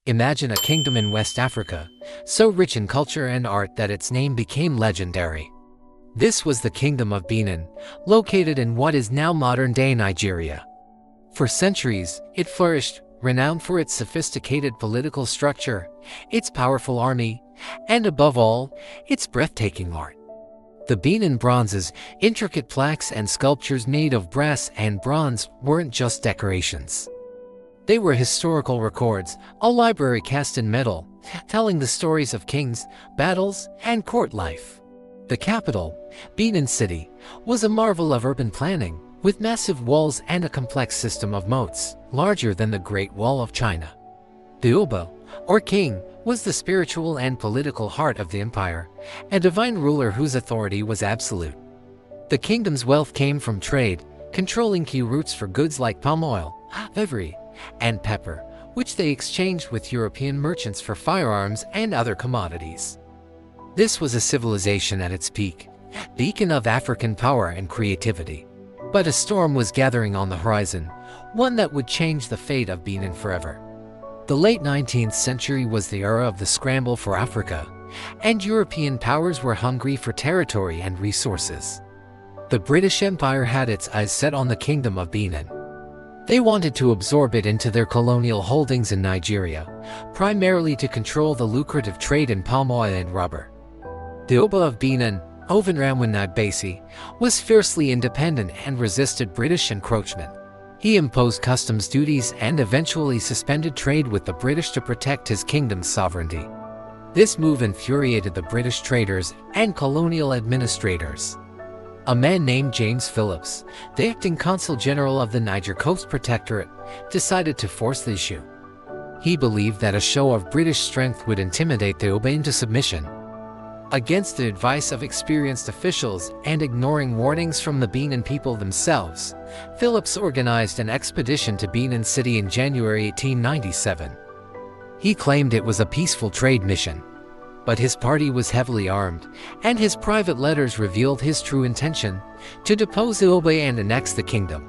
Imagine a kingdom in West Africa, so rich in culture and art that its name became legendary. This was the Kingdom of Benin, located in what is now modern-day Nigeria. For centuries, it flourished, renowned for its sophisticated political structure, its powerful army, and above all, its breathtaking art. The Benin Bronzes, intricate plaques and sculptures made of brass and bronze, weren't just decorations. They were historical records, a library cast in metal, telling the stories of kings, battles, and court life. The capital, Benin City, was a marvel of urban planning, with massive walls and a complex system of moats, larger than the Great Wall of China. The Oba, or king, was the spiritual and political heart of the empire, a divine ruler whose authority was absolute. The kingdom's wealth came from trade, controlling key routes for goods like palm oil, ivory, and pepper, which they exchanged with European merchants for firearms and other commodities. This was a civilization at its peak, a beacon of African power and creativity. But a storm was gathering on the horizon, one that would change the fate of Benin forever. The late 19th century was the era of the scramble for Africa, and European powers were hungry for territory and resources. The British Empire had its eyes set on the Kingdom of Benin. They wanted to absorb it into their colonial holdings in Nigeria, primarily to control the lucrative trade in palm oil and rubber. The Oba of Benin, Ovenramwanagbasi, was fiercely independent and resisted British encroachment. He imposed customs duties and eventually suspended trade with the British to protect his kingdom's sovereignty. This move infuriated the British traders and colonial administrators. A man named James Phillips, the acting consul general of the Niger Coast Protectorate, decided to force the issue. He believed that a show of British strength would intimidate the Oba into submission. Against the advice of experienced officials and ignoring warnings from the Benin people themselves, Phillips organized an expedition to Benin City in January 1897. He claimed it was a peaceful trade mission. But his party was heavily armed, and his private letters revealed his true intention: to depose the Oba and annex the kingdom.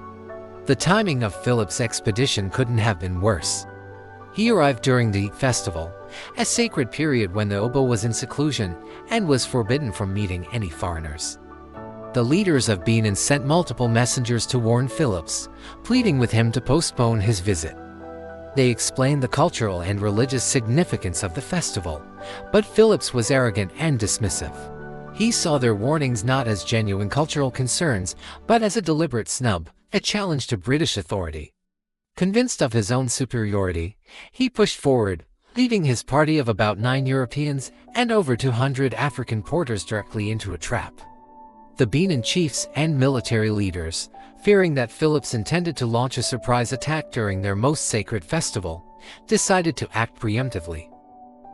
The timing of Philip's expedition couldn't have been worse. He arrived during the festival, a sacred period when the Oba was in seclusion and was forbidden from meeting any foreigners. The leaders of Benin sent multiple messengers to warn Phillips, pleading with him to postpone his visit. They explained the cultural and religious significance of the festival, but Phillips was arrogant and dismissive. He saw their warnings not as genuine cultural concerns, but as a deliberate snub, a challenge to British authority. Convinced of his own superiority, he pushed forward, leading his party of about 9 Europeans and over 200 African porters directly into a trap. The Benin chiefs and military leaders, fearing that Phillips intended to launch a surprise attack during their most sacred festival, decided to act preemptively.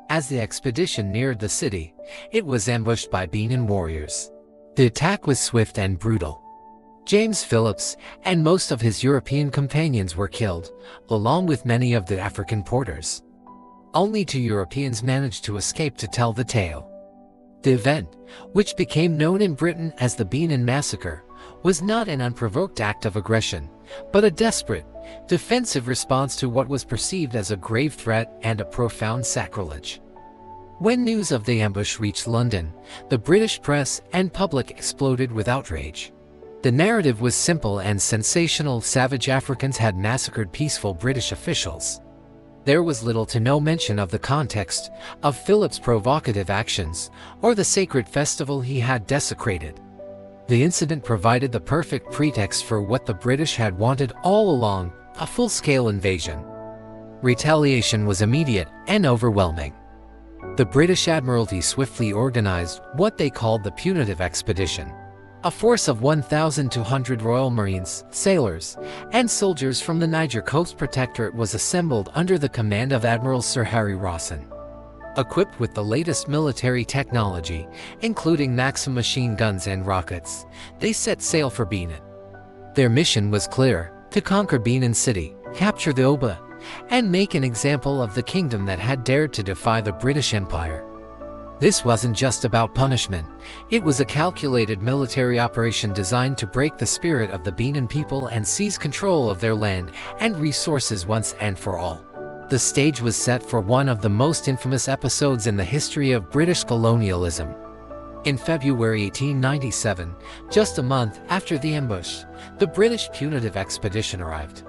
As the expedition neared the city, it was ambushed by Benin warriors. The attack was swift and brutal. James Phillips and most of his European companions were killed, along with many of the African porters. Only 2 Europeans managed to escape to tell the tale. The event, which became known in Britain as the Benin Massacre, was not an unprovoked act of aggression, but a desperate, defensive response to what was perceived as a grave threat and a profound sacrilege. When news of the ambush reached London, the British press and public exploded with outrage. The narrative was simple and sensational: savage Africans had massacred peaceful British officials. There was little to no mention of the context of Philip's provocative actions or the sacred festival he had desecrated. The incident provided the perfect pretext for what the British had wanted all along: a full-scale invasion. Retaliation was immediate and overwhelming. The British Admiralty swiftly organized what they called the Punitive Expedition. A force of 1,200 Royal Marines, sailors, and soldiers from the Niger Coast Protectorate was assembled under the command of Admiral Sir Harry Rawson. Equipped with the latest military technology, including Maxim machine guns and rockets, they set sail for Benin. Their mission was clear: to conquer Benin City, capture the Oba, and make an example of the kingdom that had dared to defy the British Empire. This wasn't just about punishment. It was a calculated military operation designed to break the spirit of the Benin people and seize control of their land and resources once and for all. The stage was set for one of the most infamous episodes in the history of British colonialism. In February 1897, just a month after the ambush, the British Punitive Expedition arrived.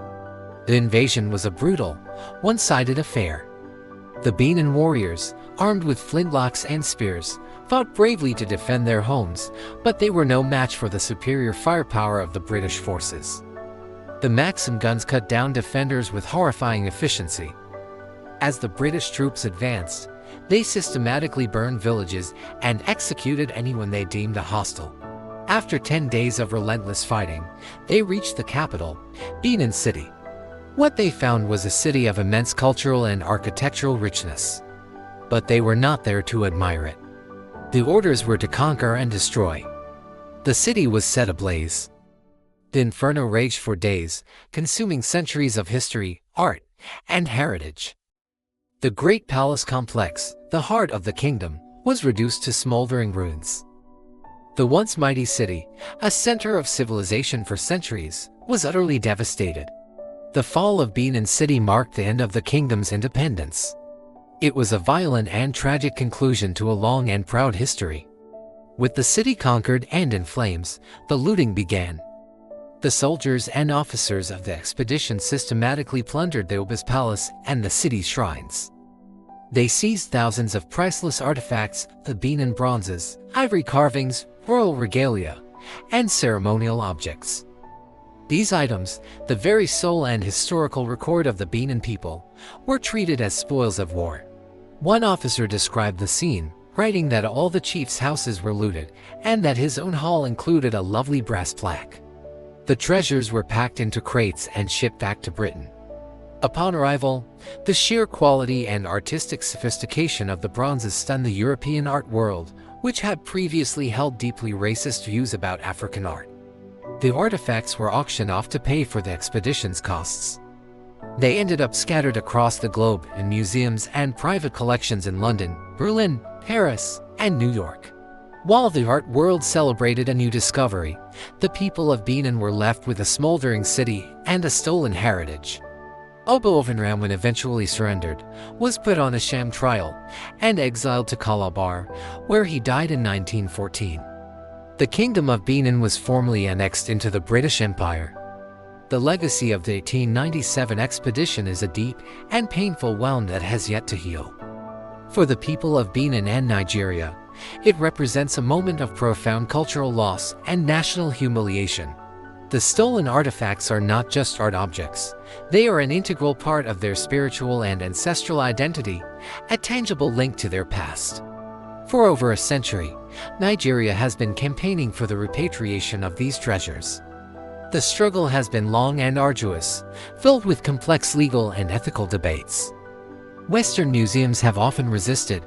The invasion was a brutal, one-sided affair. The Benin warriors, armed with flintlocks and spears, fought bravely to defend their homes, but they were no match for the superior firepower of the British forces. The Maxim guns cut down defenders with horrifying efficiency. As the British troops advanced, they systematically burned villages and executed anyone they deemed a hostile. After 10 days of relentless fighting, they reached the capital, Benin City. What they found was a city of immense cultural and architectural richness. But they were not there to admire it. The orders were to conquer and destroy. The city was set ablaze. The inferno raged for days, consuming centuries of history, art, and heritage. The great palace complex, the heart of the kingdom, was reduced to smoldering ruins. The once mighty city, a center of civilization for centuries, was utterly devastated. The fall of Benin City marked the end of the kingdom's independence. It was a violent and tragic conclusion to a long and proud history. With the city conquered and in flames, the looting began. The soldiers and officers of the expedition systematically plundered the Oba's palace and the city's shrines. They seized thousands of priceless artifacts, the Benin Bronzes, ivory carvings, royal regalia, and ceremonial objects. These items, the very soul and historical record of the Benin people, were treated as spoils of war. One officer described the scene, writing that all the chief's houses were looted, and that his own hall included a lovely brass plaque. The treasures were packed into crates and shipped back to Britain. Upon arrival, the sheer quality and artistic sophistication of the bronzes stunned the European art world, which had previously held deeply racist views about African art. The artifacts were auctioned off to pay for the expedition's costs. They ended up scattered across the globe in museums and private collections in London, Berlin, Paris, and New York. While the art world celebrated a new discovery, the people of Benin were left with a smoldering city and a stolen heritage. Oba of Benin, when eventually surrendered, was put on a sham trial and exiled to Calabar, where he died in 1914. The Kingdom of Benin was formally annexed into the British Empire. The legacy of the 1897 expedition is a deep and painful wound that has yet to heal. For the people of Benin and Nigeria, it represents a moment of profound cultural loss and national humiliation. The stolen artifacts are not just art objects. They are an integral part of their spiritual and ancestral identity, a tangible link to their past. For over a century, Nigeria has been campaigning for the repatriation of these treasures. The struggle has been long and arduous, filled with complex legal and ethical debates. Western museums have often resisted,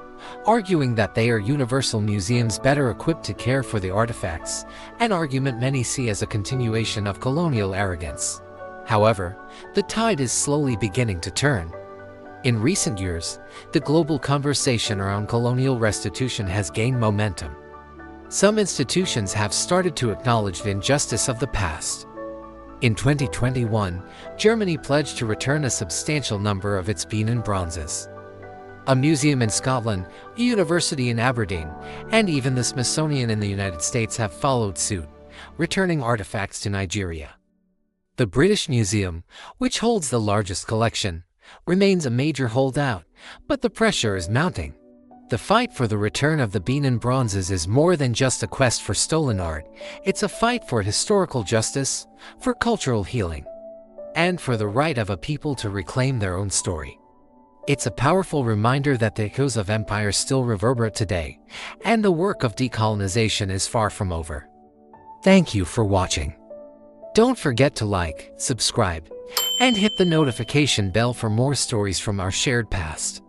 arguing that they are universal museums better equipped to care for the artifacts, an argument many see as a continuation of colonial arrogance. However, the tide is slowly beginning to turn. In recent years, the global conversation around colonial restitution has gained momentum. Some institutions have started to acknowledge the injustice of the past. In 2021, Germany pledged to return a substantial number of its Benin Bronzes. A museum in Scotland, a university in Aberdeen, and even the Smithsonian in the United States have followed suit, returning artifacts to Nigeria. The British Museum, which holds the largest collection, remains a major holdout, but the pressure is mounting. The fight for the return of the Benin Bronzes is more than just a quest for stolen art. It's a fight for historical justice, for cultural healing, and for the right of a people to reclaim their own story. It's a powerful reminder that the echoes of empire still reverberate today, and the work of decolonization is far from over. Thank you for watching. Don't forget to like, subscribe, and hit the notification bell for more stories from our shared past.